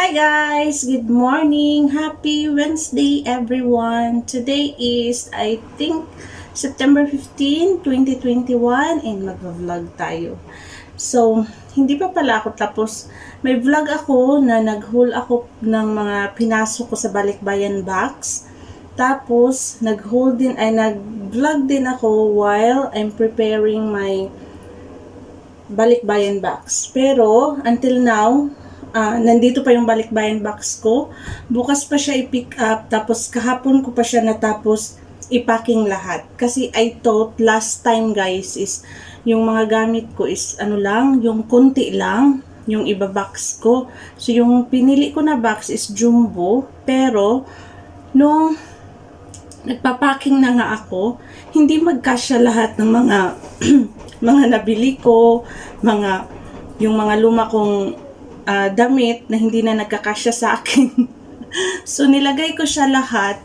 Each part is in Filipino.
Hi guys! Good morning! Happy Wednesday everyone! Today is, I think, September 15, 2021 and mag-vlog tayo. So, hindi pa pala ako tapos. May vlog ako na nag-haul ako ng mga pinasok ko sa Balikbayan box. Tapos, nag-vlog din ako while I'm preparing my Balikbayan box. Pero, until now, nandito pa yung Balikbayan box ko. Bukas pa siya i-pick up, tapos kahapon ko pa siya natapos i-packing lahat. Kasi I thought last time guys is yung mga gamit ko is yung konti lang yung iba-box ko. So yung pinili ko na box is jumbo, pero nung nagpa-packing na nga ako, hindi magkasya lahat ng mga mga nabili ko, yung mga luma kong damit na hindi na nagkakasya sa akin. So, nilagay ko siya lahat.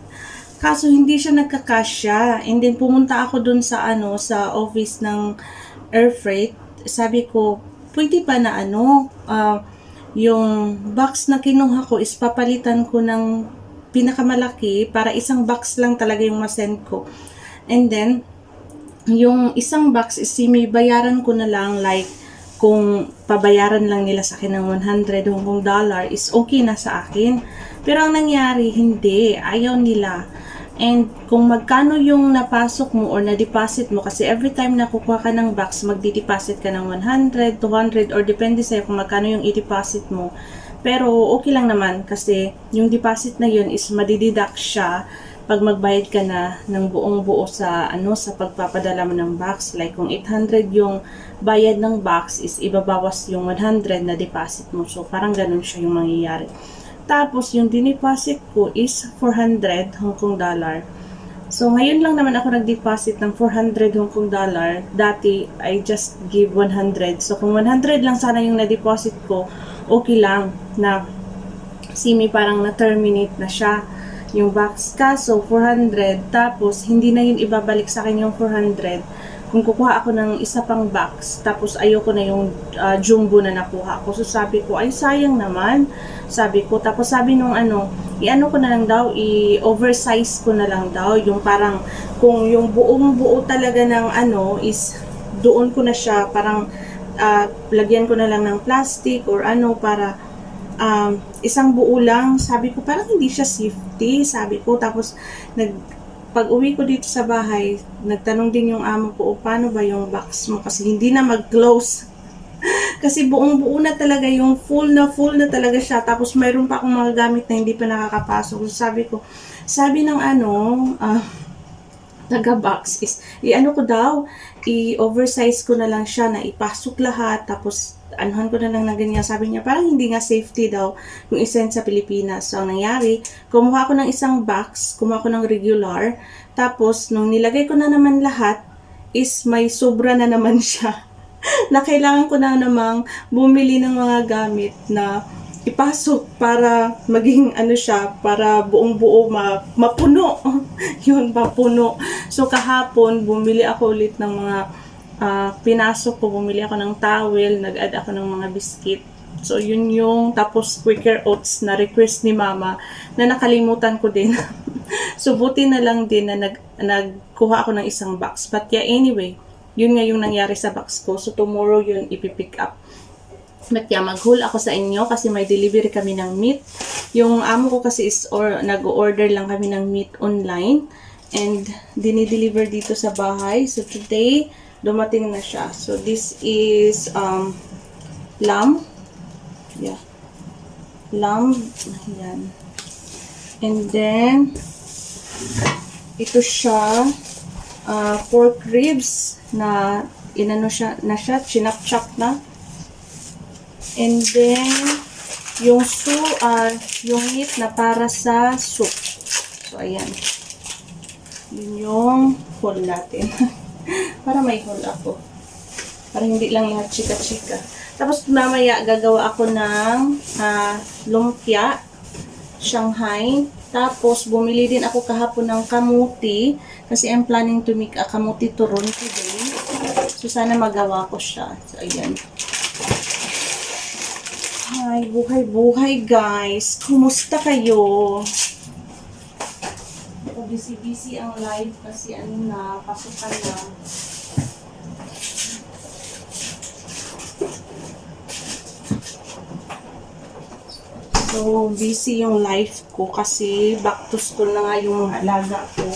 Kaso, hindi siya nagkakasya. And then, pumunta ako dun sa office ng air freight. Sabi ko, pwede ba na yung box na kinuha ko is papalitan ko ng pinakamalaki para isang box lang talaga yung masend ko. And then, yung isang box is may bayaran ko na lang, like kung pabayaran lang nila sa akin ng 100 Hong Kong dollar is okay na sa akin. Pero ang nangyari, hindi. Ayaw nila. And kung magkano yung napasok mo or na-deposit mo, kasi every time na kukuha ka ng box, magdi-deposit ka ng 100, 200, or depende sa'yo kung magkano yung i-deposit mo. Pero okay lang naman kasi yung deposit na yun is madideduct siya pag magbayad ka na ng buong buo sa pagpapadala mo ng box. Like kung 800 yung bayad ng box is ibabawas yung 100 na deposit mo. So parang ganun siya yung mangyayari. Tapos yung dineposit ko is 400 Hong Kong dollar. So ngayon lang naman ako nag-deposit ng 400 Hong Kong dollar. Dati I just give 100. So kung 100 lang sana yung na-deposit ko, okay lang na parang na-terminate na siya yung box. Kaso 400, tapos hindi na yun ibabalik sa akin yung 400 kung kukuha ako ng isa pang box, tapos ayoko na yung jumbo na nakuha ko. So sabi ko, ay sayang naman, sabi ko. Tapos sabi nung ko na lang daw, i-oversize ko na lang daw, yung parang kung yung buong buo talaga ng is doon ko na siya parang lagyan ko na lang ng plastic or para isang buo lang. Sabi ko, parang hindi siya safety, sabi ko. Tapos pag uwi ko dito sa bahay, nagtanong din yung amo ko, paano ba yung box mo? Kasi hindi na mag-close. Kasi buong buo na talaga, yung full na talaga siya. Tapos mayroon pa akong mga gamit na hindi pa nakakapasok. So sabi ng taga-box is, i-oversize ko na lang siya na ipasok lahat, tapos anuhan ko na lang na ganyan. Sabi niya, parang hindi nga safety daw yung isend sa Pilipinas. So, ang nangyari, kumuha ko ng isang box, kumuha ko ng regular, tapos, nung nilagay ko na naman lahat, is may sobra na naman siya. Na kailangan ko na namang bumili ng mga gamit na ipasok para maging para buong buo mapuno. Yun, mapuno. So, kahapon, bumili ako ulit ng mga pinasok ko, bumili ako ng towel, nag-add ako ng mga biscuit. So, yun yung, tapos Quaker Oats na request ni Mama na nakalimutan ko din. So, buti na lang din na nagkuha ako ng isang box. But yeah, anyway, yun nga yung nangyari sa box ko. So, tomorrow yun ipipick up. But yeah, mag-haul ako sa inyo kasi may delivery kami ng meat. Yung amo ko kasi is nag-order lang kami ng meat online. And dinideliver dito sa bahay. So, today, dumating na siya. So, this is lamb. Yeah. Lamb. Ayan. And then, ito siya, pork ribs na chinap-chop na. And then, yung meat na para sa soup. So, ayan. Yun yung haul natin. Para may haul ako. Para hindi lang lahat chika-chika. Tapos mamaya gagawa ako ng lumpia, Shanghai. Tapos bumili din ako kahapon ng kamuti. Kasi I'm planning to make a kamuti turon today. So sana magawa ko siya. So ayan. Ay, buhay-buhay guys. Kumusta kayo? Busy-busy ang live kasi ano na, pasukan na. So, busy yung life ko kasi back to school na nga yung mga alaga ko.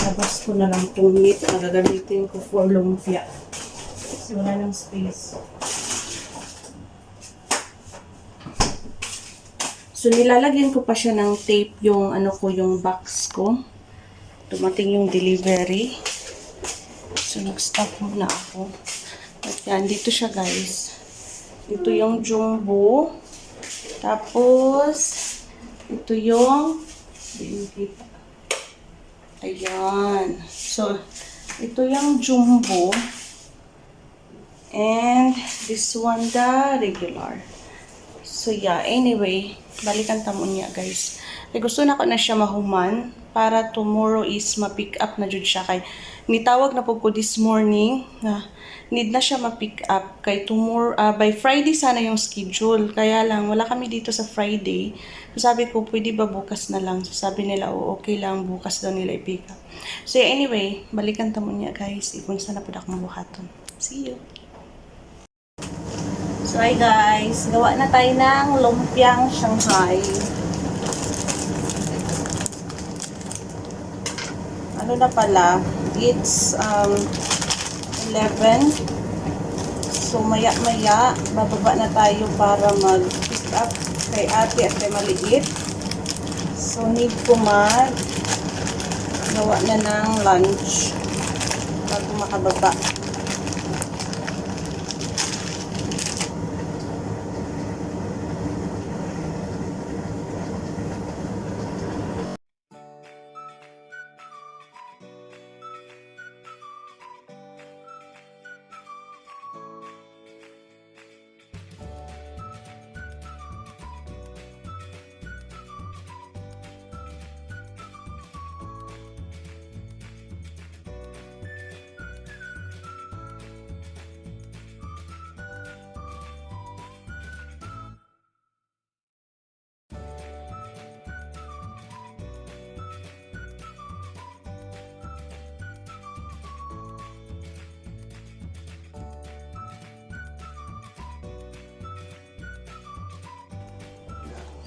Labas ko na lang itong meat na gagamitin ko for lumpia. Kasi wala ng space. So, nilalagyan ko pa siya ng tape yung ano ko, yung box ko. Dumating yung delivery. So, nag-stop muna ako. At yan, dito siya guys. Ito yung jumbo. Tapos, ito yung, hindi kita. Ayan. So, ito yung jumbo. And, this one, the regular. So, yeah. Anyway, balikan tamo niya, guys. Kaya gusto na ko na siya mahuman para tomorrow is ma-pick up na jud siya. Kay, nitawag na po ko this morning na need na siya ma-pick up. Kay tomorrow, by Friday sana yung schedule. Kaya lang, wala kami dito sa Friday. So, sabi ko, pwede ba bukas na lang? So, sabi nila, oh, okay lang, bukas daw nila i-pick up. So, yeah, anyway, balikan tamo niya, guys. Ikunsa na po akong buhaton. See you! So, hi guys. Gawa na tayo ng lumpiang Shanghai. Ano na pala? It's 11. So, maya-maya, bababa na tayo para mag-pick up kay ate at kay maliit. So, need ko gawa na ng lunch bago makababa.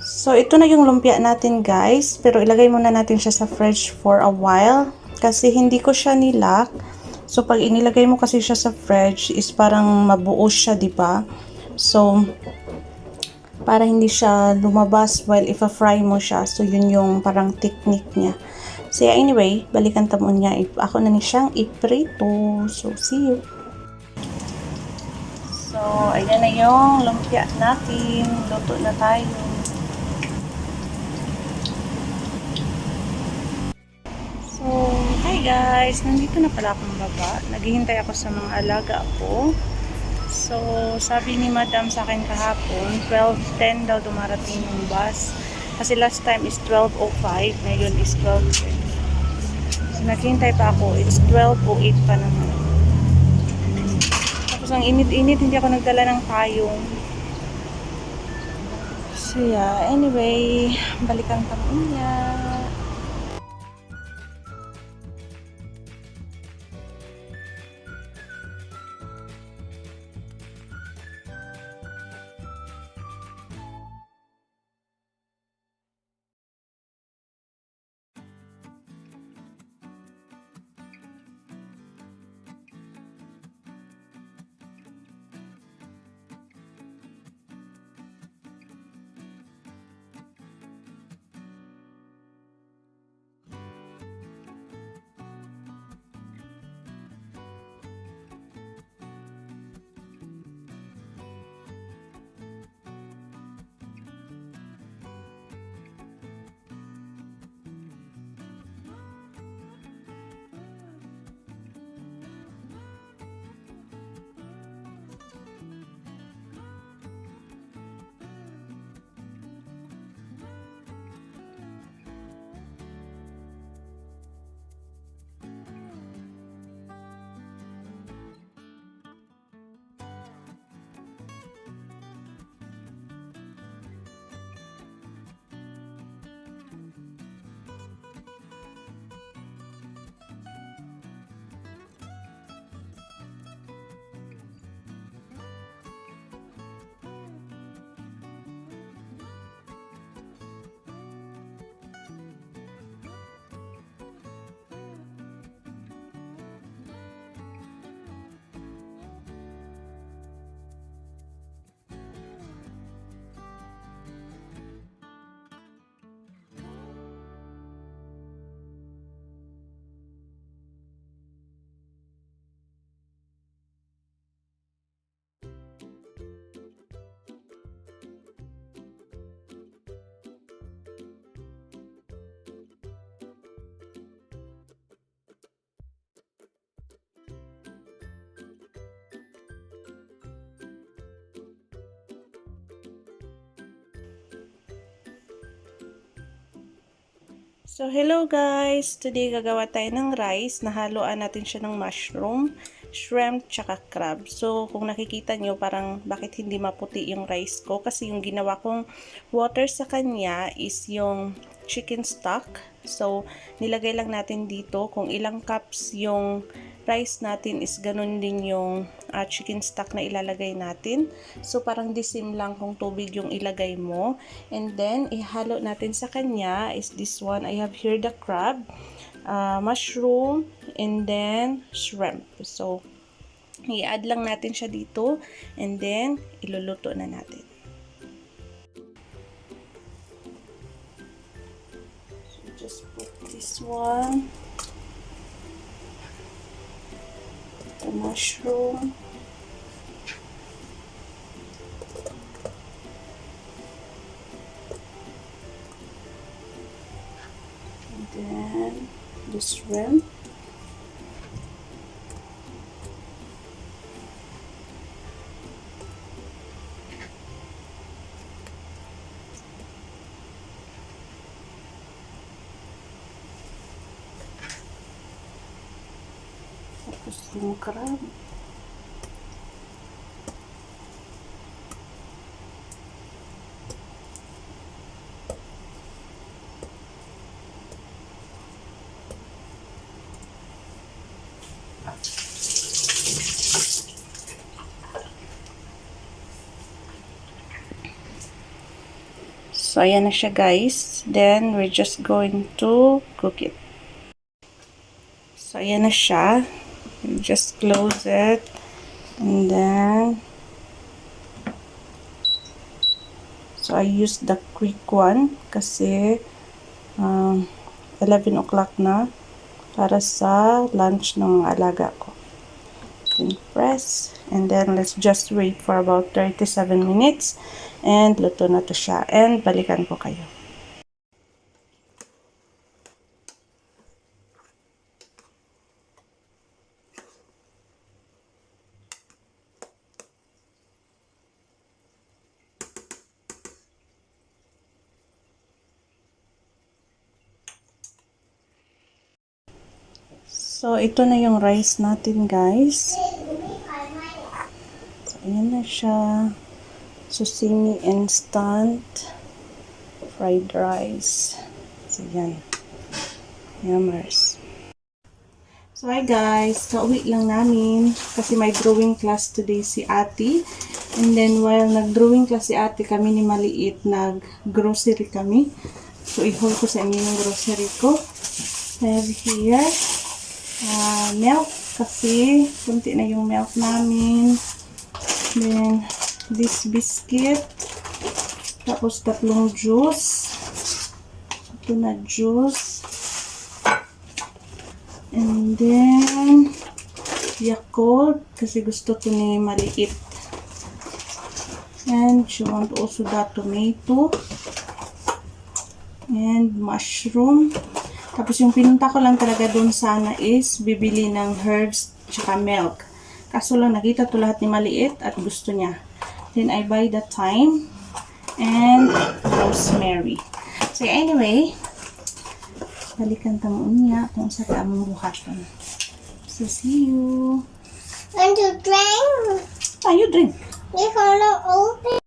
So, ito na yung lumpia natin guys. Pero ilagay muna natin siya sa fridge for a while. Kasi hindi ko siya nilock. So, pag inilagay mo kasi siya sa fridge is parang mabuo siya, diba? So, para hindi siya lumabas while ipa-fry mo siya. So, yun yung parang technique niya. So, anyway, balikan tamo niya. Ako na ni siyang iprito. So, see you! So, ayan na yung lumpia natin. Luto na tayo. So, hi guys! Nandito na pala akong baba. Naghihintay ako sa mga alaga ko. So, sabi ni madam sa akin kahapon, 12:10 daw dumarating yung bus. Kasi last time is 12:05, ngayon is 12:10. So, naghihintay pa ako. It's 12:08 pa naman. Tapos, ang init-init, hindi ako nagdala ng payong. So, yeah. Anyway, balikan kami niya. So, hello guys! Today gagawa tayo ng rice. Nahaluan natin siya ng mushroom, shrimp, tsaka crab. So, kung nakikita nyo, parang bakit hindi maputi yung rice ko? Kasi yung ginawa kong water sa kanya is yung chicken stock. So, nilagay lang natin dito kung ilang cups yung rice natin is ganun din yung chicken stock na ilalagay natin. So, parang the same lang kung tubig yung ilagay mo. And then, ihalo natin sa kanya is this one. I have here the crab, mushroom, and then shrimp. So, i-add lang natin siya dito. And then, iluluto na natin. So, just put this one. The mushroom. And then, the shrimp. Tapos yung crab. So, ayan na siya guys. Then, we're just going to cook it. So, ayan na siya. You just close it. And then, so I use the quick one kasi 11 o'clock na para sa lunch ng alaga ko. Then press. And then, let's just wait for about 37 minutes. And luto na to siya. And balikan ko kayo. So, ito na yung rice natin, guys. So, ayan na siya. So, semi-instant fried rice. So, yan. Yummers. So, hi guys. Kauwi lang namin kasi may drawing class today si Ate. And then, while nag-drawing class si Ate, kami ni Maliit, nag-grocery kami. So, i-haul ko sa inyo yung grocery ko. I have here milk kasi kunti na yung milk namin. Then, this biscuit. Tapos, 3 juice. Ito na juice. And then, Yakult. Kasi gusto ko ni Maliit. And she want also that tomato. And mushroom. Tapos yung pinunta ko lang talaga doon sana is bibili ng herbs tsaka milk. Kaso lang nakita to lahat ni Maliit at gusto niya. Then I buy the thyme and rosemary. So anyway, balikan tamo niya kung sa tamang buhaton. So see you. Want to drink? You drink. We follow open.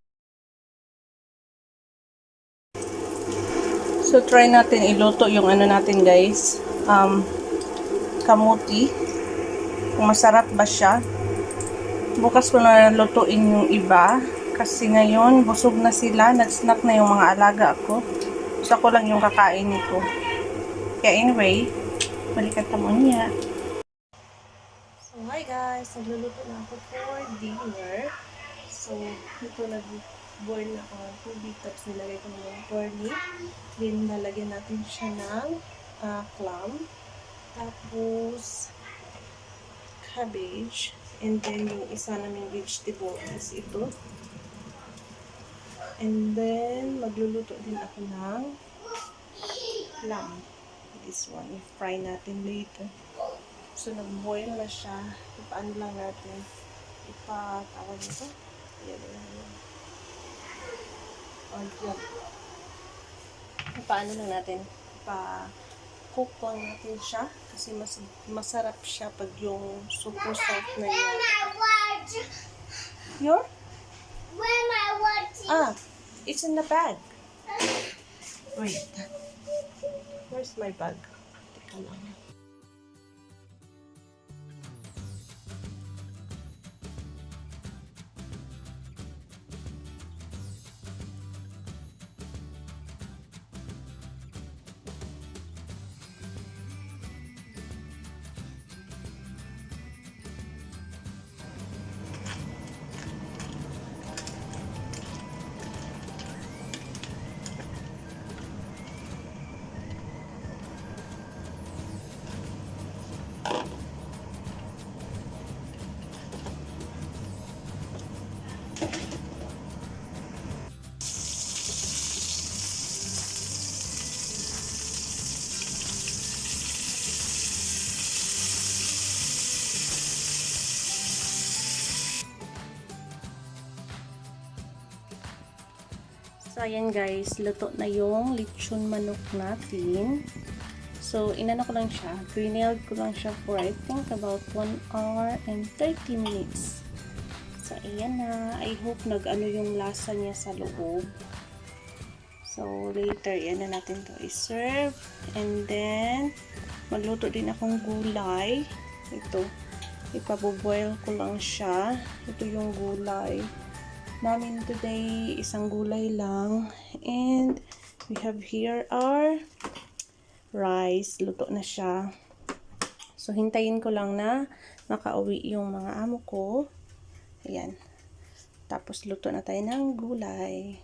So, try natin iluto yung ano natin, guys. Kamuti. Kung masarap ba siya. Bukas ko na lutuin yung iba. Kasi ngayon, busog na sila. Nag-snack na yung mga alaga ko. So, ako lang yung kakain nito. Kaya anyway, balikan tamo niya. So, hi guys. Nagluluto na ako for dinner. So, ito nag-boil na ako ng tubig. Tapos nilagay ko na yung corny. Then, nalagyan natin siya ng clam. Tapos, cabbage. And then, yung isa naming vegetable is ito. And then, magluluto din ako ng lamb. This one. I-fry natin later. So, nag-boil na siya. Ipaano lang natin. Ipatawag ito. Yan. O, yan. Ipaano lang natin. ipa-cook lang natin siya kasi masarap siya pag yung super soft na yan. my watch? Your? Where my watch? Ah, it's in the bag. Wait. Where's my bag? Teka lang. So, ayan guys, luto na yung lechon manok natin. So, inano ko lang siya. Grilled ko lang siya for I think about 1 hour and 30 minutes. So, ayan na. I hope nag-ano yung lasa niya sa loob. So, later, yan na natin to i-serve. And then, magluto din akong gulay. Ito, ipaboboil ko lang siya. Ito yung gulay namin today, isang gulay lang. And we have here our rice. Luto na siya. So, hintayin ko lang na makauwi yung mga amo ko. Ayan. Tapos, luto na tayo ng gulay.